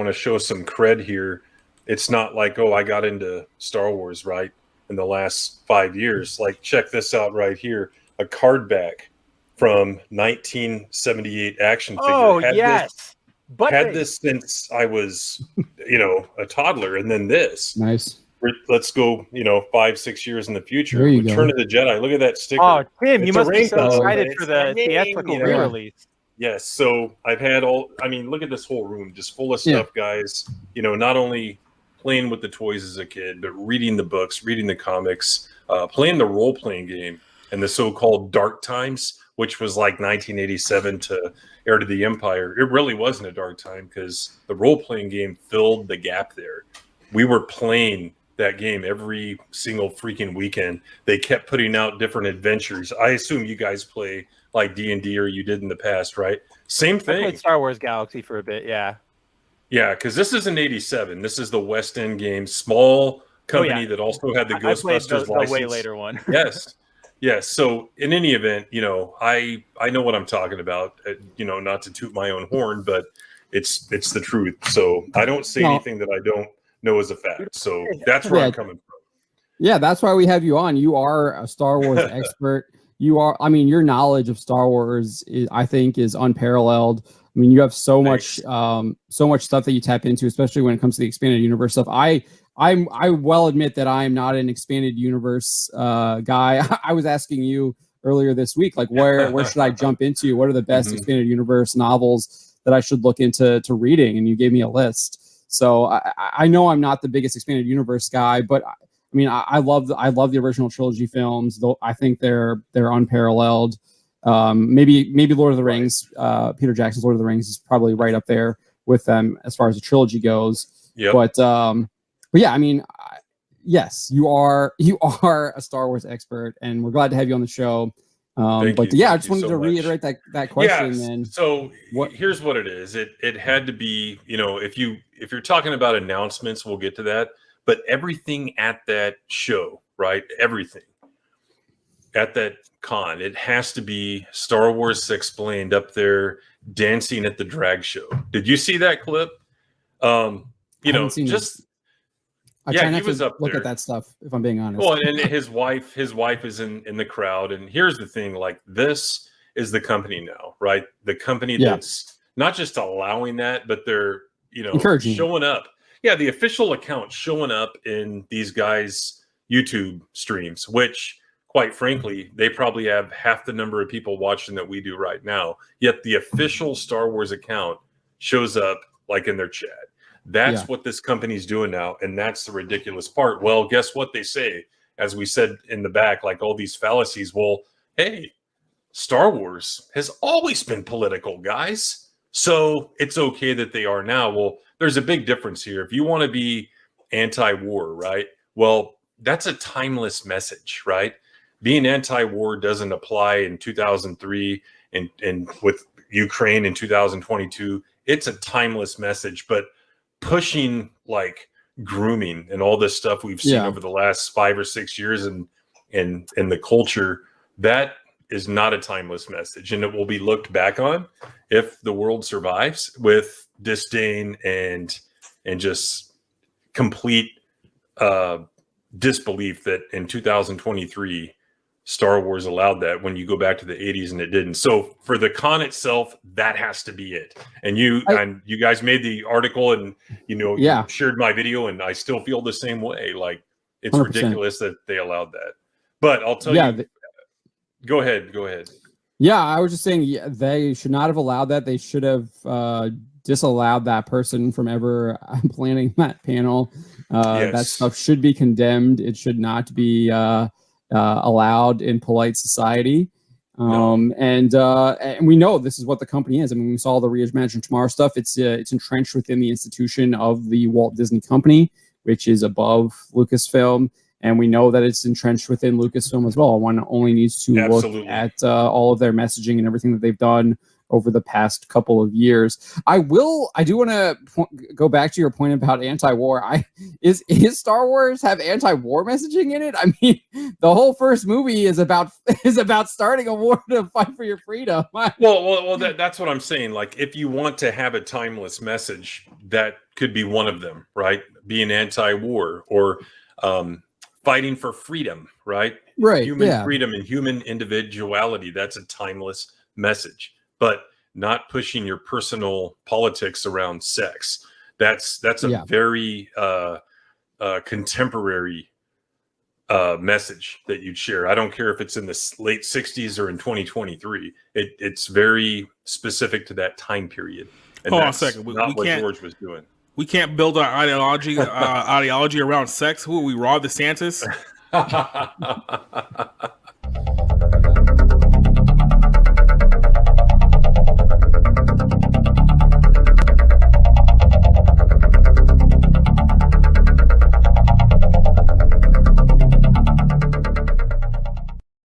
want to show some cred here. It's not like, oh, I got into Star Wars, right, in the last 5 years. Like, check this out right here. A card back from 1978 action figure. Oh, yes. Had this since I was, a toddler, and then this. Nice. Let's go, 5-6 years in the future. There you Return go. of the Jedi. Look at that sticker. Oh, Tim, you It's a must be so rainbow, excited but for it's the my name, theatrical re-release. Yes. So I've had look at this whole room just full of stuff, guys. Not only playing with the toys as a kid, but reading the books, reading the comics, playing the role-playing game and the so-called dark times, which was like 1987 to Heir to the Empire. It really wasn't a dark time because the role-playing game filled the gap there. We were playing that game every single freaking weekend. They kept putting out different adventures. I assume you guys play like D&D or you did in the past, right? Same thing. I played Star Wars Galaxy for a bit, yeah. Yeah, because this is an 87. This is the West End game, small company that also had the Ghostbusters license. The way later one. Yes. So in any event, I know what I'm talking about. Not to toot my own horn, but it's the truth. So I don't say anything that I don't know as a fact. So that's where I'm coming from. Yeah, that's why we have you on. You are a Star Wars expert. Your knowledge of Star Wars I think is unparalleled. I mean, you have so much stuff that you tap into, especially when it comes to the expanded universe stuff. I well admit that I am not an expanded universe guy. I was asking you earlier this week, like where should I jump into? What are the best expanded universe novels that I should look into reading? And you gave me a list. So I know I'm not the biggest expanded universe guy, but I mean, I love the original trilogy films. Though I think they're unparalleled. Maybe Lord of the Rings, Peter Jackson's Lord of the Rings is probably right up there with them as far as the trilogy goes. Yep. But yeah, I mean, yes, you are a Star Wars expert, and we're glad to have you on the show. I just wanted to reiterate that question. Yeah, and so here's what it is. It had to be, if you're talking about announcements, we'll get to that. But everything at that show, right? Everything at that con, it has to be Star Wars Explained up there dancing at the drag show. Did you see that clip? I try not he was up look there. At that stuff, if I'm being honest. Well, and his wife is in the crowd. And here's the thing, like, this is the company now, right? The company that's not just allowing that, but they're, encouraging, showing up. Yeah, the official account showing up in these guys' YouTube streams, which, quite frankly, they probably have half the number of people watching that we do right now. Yet the official Star Wars account shows up like in their chat. That's what this company's doing now, and that's the ridiculous part. Well, guess what they say? As we said in the back, like all these fallacies. Well, hey, Star Wars has always been political, guys. So it's okay that they are now. Well, there's a big difference here. If you want to be anti-war, right? Well, that's a timeless message, right? Being anti-war doesn't apply in 2003 and with Ukraine in 2022. It's a timeless message, but pushing like grooming and all this stuff we've seen over the last 5 or 6 years and the culture, that is not a timeless message, and it will be looked back on if the world survives with disdain and just complete disbelief that in 2023 Star Wars allowed that when you go back to the 80s and it didn't. So for the con itself, that has to be it. And you guys made the article and you shared my video, and I still feel the same way. Like, it's 100%. Ridiculous that they allowed that. But I'll tell you. Go ahead. Yeah, I was just saying they should not have allowed that. They should have disallowed that person from ever planning that panel. That stuff should be condemned. It should not be allowed in polite society. And we know this is what the company is. I mean, we saw the Reimagine Tomorrow stuff. It's entrenched within the institution of the Walt Disney Company, which is above Lucasfilm. And we know that it's entrenched within Lucasfilm as well. One only needs to look at all of their messaging and everything that they've done over the past couple of years. I do want to go back to your point about anti-war. Is Star Wars have anti-war messaging in it? I mean, the whole first movie is about starting a war to fight for your freedom. Well, that's what I'm saying. Like, if you want to have a timeless message, that could be one of them, right? Being anti-war or fighting for freedom, right? Right. Human freedom and human individuality. That's a timeless message, but not pushing your personal politics around sex. That's a very contemporary message that you'd share. I don't care if it's in the late 60s or in 2023. It's very specific to that time period. And Hold on a second. Not what George was doing. We can't build our ideology around sex. Who are we, Ron DeSantis?